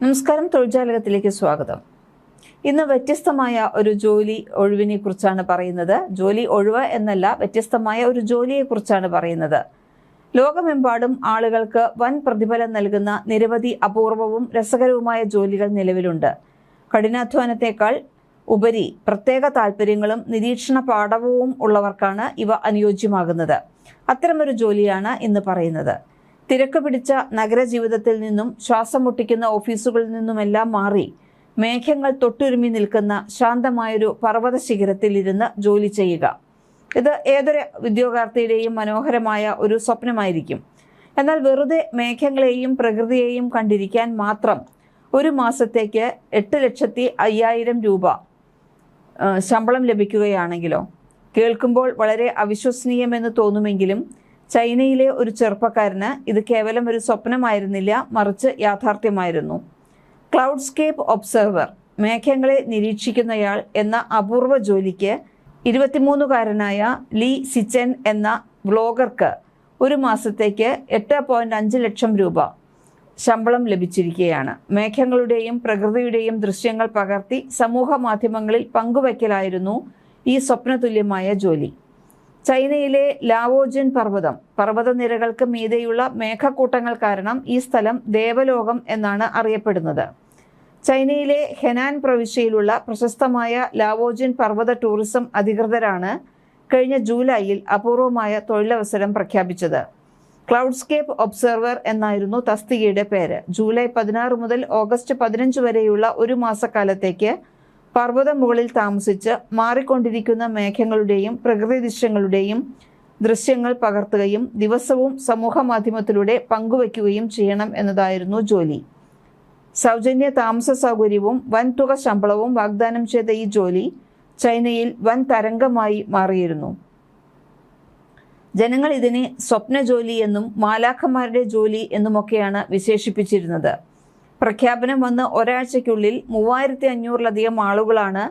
നമസ്കാരം, തൊഴിൽജാലകത്തിലേക്ക് സ്വാഗതം. ഇന്ന് വ്യത്യസ്തമായ ഒരു ജോലി ഒഴിവിനെ കുറിച്ചാണ് പറയുന്നത്. ജോലി ഒഴിവ് എന്നല്ല, വ്യത്യസ്തമായ ഒരു ജോലിയെ കുറിച്ചാണ് പറയുന്നത്. ലോകമെമ്പാടും ആളുകൾക്ക് വൻ പ്രതിഫലം നൽകുന്ന നിരവധി അപൂർവവും രസകരവുമായ ജോലികൾ നിലവിലുണ്ട്. കഠിനാധ്വാനത്തെക്കാൾ ഉപരി പ്രത്യേക താല്പര്യങ്ങളും നിരീക്ഷണ പാടവവും ഉള്ളവർക്കാണ് ഇവ അനുയോജ്യമാകുന്നത്. അത്തരമൊരു ജോലിയാണ് ഇന്ന് പറയുന്നത്. തിരക്ക് പിടിച്ച നഗരജീവിതത്തിൽ നിന്നും ശ്വാസം മുട്ടിക്കുന്ന ഓഫീസുകളിൽ നിന്നുമെല്ലാം മാറി മേഘങ്ങൾ തൊട്ടുരുമി നിൽക്കുന്ന ശാന്തമായൊരു പർവ്വത ശിഖരത്തിൽ ഇരുന്ന് ജോലി ചെയ്യുക. ഇത് ഏതൊരു ഉദ്യോഗാർത്ഥിയുടെയും മനോഹരമായ ഒരു സ്വപ്നമായിരിക്കും. എന്നാൽ വെറുതെ മേഘങ്ങളെയും പ്രകൃതിയെയും കണ്ടിരിക്കാൻ മാത്രം ഒരു മാസത്തേക്ക് 8,50,000 രൂപ ശമ്പളം ലഭിക്കുകയാണെങ്കിലോ? കേൾക്കുമ്പോൾ വളരെ അവിശ്വസനീയമെന്ന് തോന്നുമെങ്കിലും ചൈനയിലെ ഒരു ചെറുപ്പക്കാരന് ഇത് കേവലം ഒരു സ്വപ്നമായിരുന്നില്ല, മറിച്ച് യാഥാർത്ഥ്യമായിരുന്നു. ക്ലൗഡ്സ്കേപ്പ് ഒബ്സർവർ, മേഘങ്ങളെ നിരീക്ഷിക്കുന്നയാൾ എന്ന അപൂർവ ജോലിക്ക് 23-കാരനായ ലീ സിച്ചൻ എന്ന വ്ലോഗർക്ക് ഒരു മാസത്തേക്ക് 8.5 ലക്ഷം രൂപ ശമ്പളം ലഭിച്ചിരിക്കുകയാണ്. മേഘങ്ങളുടെയും പ്രകൃതിയുടെയും ദൃശ്യങ്ങൾ പകർത്തി സമൂഹ മാധ്യമങ്ങളിൽ പങ്കുവയ്ക്കലായിരുന്നു ഈ സ്വപ്നതുല്യമായ ജോലി. ചൈനയിലെ ലാവോജിൻ പർവ്വതനിരകൾക്ക് മീതെയുള്ള മേഘക്കൂട്ടങ്ങൾ കാരണം ഈ സ്ഥലം ദേവലോകം എന്നാണ് അറിയപ്പെടുന്നത്. ചൈനയിലെ ഹെനാൻ പ്രവിശ്യയിലുള്ള പ്രശസ്തമായ ലാവോജിൻ പർവ്വത ടൂറിസം അധികൃതരാണ് കഴിഞ്ഞ ജൂലൈയിൽ അപൂർവമായ തൊഴിലവസരം പ്രഖ്യാപിച്ചത്. ക്ലൗഡ്സ്കേപ്പ് ഒബ്സർവർ എന്നായിരുന്നു തസ്തികയുടെ പേര്. ജൂലൈ 16 മുതൽ ഓഗസ്റ്റ് 15 വരെയുള്ള ഒരു മാസക്കാലത്തേക്ക് പർവ്വത മുകളിൽ താമസിച്ച് മാറിക്കൊണ്ടിരിക്കുന്ന മേഘങ്ങളുടെയും പ്രകൃതി ദൃശ്യങ്ങളുടെയും ദൃശ്യങ്ങൾ പകർത്തുകയും ദിവസവും സമൂഹ മാധ്യമത്തിലൂടെ പങ്കുവയ്ക്കുകയും ചെയ്യണം എന്നതായിരുന്നു ജോലി. സൗജന്യ താമസ സൗകര്യവും വൻതുക ശമ്പളവും വാഗ്ദാനം ചെയ്ത ഈ ജോലി ചൈനയിൽ വൻ തരംഗമായി മാറിയിരുന്നു. ജനങ്ങൾ ഇതിനെ സ്വപ്ന ജോലി എന്നും മാലാഖമാരുടെ ജോലി എന്നുമൊക്കെയാണ് വിശേഷിപ്പിച്ചിരുന്നത്. പ്രഖ്യാപനം വന്ന് ഒരാഴ്ചയ്ക്കുള്ളിൽ 3500-ലധികം ആളുകളാണ്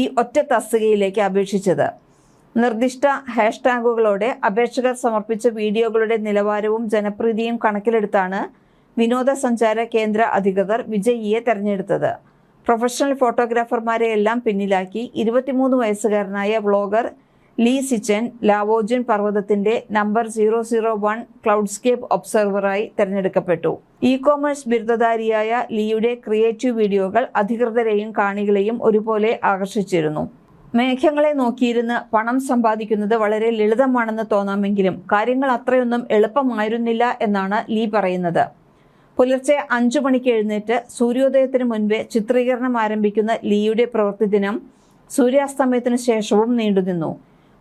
ഈ ഒറ്റ തസ്തികയിലേക്ക് അപേക്ഷിച്ചത്. നിർദ്ദിഷ്ട ഹാഷ്ടാഗുകളോടെ അപേക്ഷകർ സമർപ്പിച്ച വീഡിയോകളുടെ നിലവാരവും ജനപ്രീതിയും കണക്കിലെടുത്താണ് വിനോദസഞ്ചാര കേന്ദ്ര അധികൃതർ വിജയിയെ തെരഞ്ഞെടുത്തത്. പ്രൊഫഷണൽ ഫോട്ടോഗ്രാഫർമാരെയെല്ലാം പിന്നിലാക്കി 23 വയസ്സുകാരനായ വ്ലോഗർ ലീ സിച്ചൻ ലാവോജിൻ പർവ്വതത്തിന്റെ നമ്പർ 001 ക്ലൗഡ്സ്കേപ്പ് ഒബ്സർവറായി തെരഞ്ഞെടുക്കപ്പെട്ടു. ഇ-കോമേഴ്സ് ബിരുദധാരിയായ ലീയുടെ ക്രിയേറ്റീവ് വീഡിയോകൾ അധികൃതരെയും കാണികളെയും ഒരുപോലെ ആകർഷിച്ചിരുന്നു. മേഘങ്ങളെ നോക്കിയിരുന്ന് പണം സമ്പാദിക്കുന്നത് വളരെ ലളിതമാണെന്ന് തോന്നാമെങ്കിലും കാര്യങ്ങൾ അത്രയൊന്നും എളുപ്പമായിരുന്നില്ല എന്നാണ് ലീ പറയുന്നത്. പുലർച്ചെ 5 മണിക്ക് എഴുന്നേറ്റ് സൂര്യോദയത്തിന് മുൻപേ ചിത്രീകരണം ആരംഭിക്കുന്ന ലീയുടെ പ്രവൃത്തി ദിനം സൂര്യാസ്തമയത്തിനു ശേഷവും നീണ്ടുനിന്നു.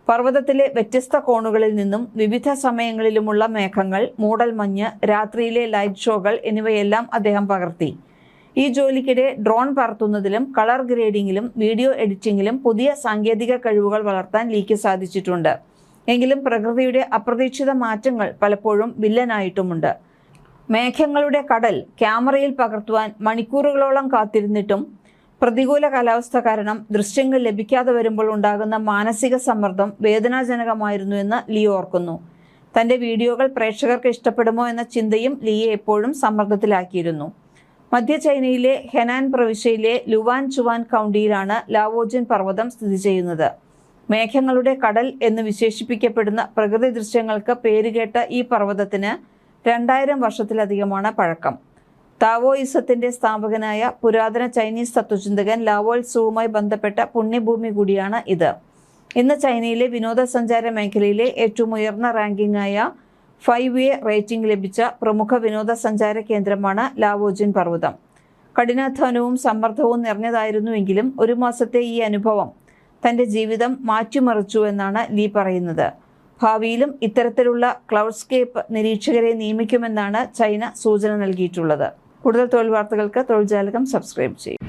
പർവ്വതത്തിലെ വ്യത്യസ്ത കോണുകളിൽ നിന്നും വിവിധ സമയങ്ങളിലുമുള്ള മേഘങ്ങൾ, മൂടൽമഞ്ഞ്, രാത്രിയിലെ ലൈറ്റ് ഷോകൾ എന്നിവയെല്ലാം അദ്ദേഹം പകർത്തി. ഈ ജോലിക്കിടെ ഡ്രോൺ പറത്തുന്നതിലും കളർ ഗ്രേഡിംഗിലും വീഡിയോ എഡിറ്റിംഗിലും പുതിയ സാങ്കേതിക കഴിവുകൾ വളർത്താൻ ലീക്ക് സാധിച്ചിട്ടുണ്ട്. എങ്കിലും പ്രകൃതിയുടെ അപ്രതീക്ഷിത മാറ്റങ്ങൾ പലപ്പോഴും വില്ലനായിട്ടുമുണ്ട്. മേഘങ്ങളുടെ കടൽ ക്യാമറയിൽ പകർത്തുവാൻ മണിക്കൂറുകളോളം കാത്തിരുന്നിട്ടും പ്രതികൂല കാലാവസ്ഥ കാരണം ദൃശ്യങ്ങൾ ലഭിക്കാതെ വരുമ്പോൾ ഉണ്ടാകുന്ന മാനസിക സമ്മർദ്ദം വേദനാജനകമായിരുന്നു എന്ന് ലീ ഓർക്കുന്നു. തന്റെ വീഡിയോകൾ പ്രേക്ഷകർക്ക് ഇഷ്ടപ്പെടുമോ എന്ന ചിന്തയും ലീയെ എപ്പോഴും സമ്മർദ്ദത്തിലാക്കിയിരുന്നു. മധ്യ ചൈനയിലെ ഹെനാൻ പ്രവിശ്യയിലെ ലുവാൻ ചുവാൻ കൗണ്ടിയിലാണ് ലാവോജിൻ പർവ്വതം സ്ഥിതി ചെയ്യുന്നത്. മേഘങ്ങളുടെ കടൽ എന്ന് വിശേഷിപ്പിക്കപ്പെടുന്ന പ്രകൃതി ദൃശ്യങ്ങൾക്ക് പേരുകേട്ട ഈ പർവ്വതത്തിന് 2000 വർഷത്തിലധികമാണ് പഴക്കം. താവോയിസത്തിന്റെ സ്ഥാപകനായ പുരാതന ചൈനീസ് തത്വചിന്തകൻ ലാവോ ത്സുവുമായി ബന്ധപ്പെട്ട പുണ്യഭൂമി കൂടിയാണ് ഇത്. ഇന്ന് ചൈനയിലെ വിനോദസഞ്ചാര മേഖലയിലെ ഏറ്റവും ഉയർന്ന റാങ്കിങ്ങായ 5A റേറ്റിംഗ് ലഭിച്ച പ്രമുഖ വിനോദസഞ്ചാര കേന്ദ്രമാണ് ലാവോജിൻ പർവ്വതം. കഠിനാധ്വാനവും സമ്മർദ്ദവും നിറഞ്ഞതായിരുന്നുവെങ്കിലും ഒരു മാസത്തെ ഈ അനുഭവം തന്റെ ജീവിതം മാറ്റിമറിച്ചു എന്നാണ് ലീ പറയുന്നത്. ഭാവിയിലും ഇത്തരത്തിലുള്ള ക്ലൗഡ്സ്കേപ്പ് നിരീക്ഷകരെ നിയമിക്കുമെന്നാണ് ചൈന സൂചന നൽകിയിട്ടുള്ളത്. കൂടുതൽ തൊഴിൽ വാർത്തകൾക്ക് തൊഴിൽജാലകം സബ്സ്ക്രൈബ് ചെയ്യും.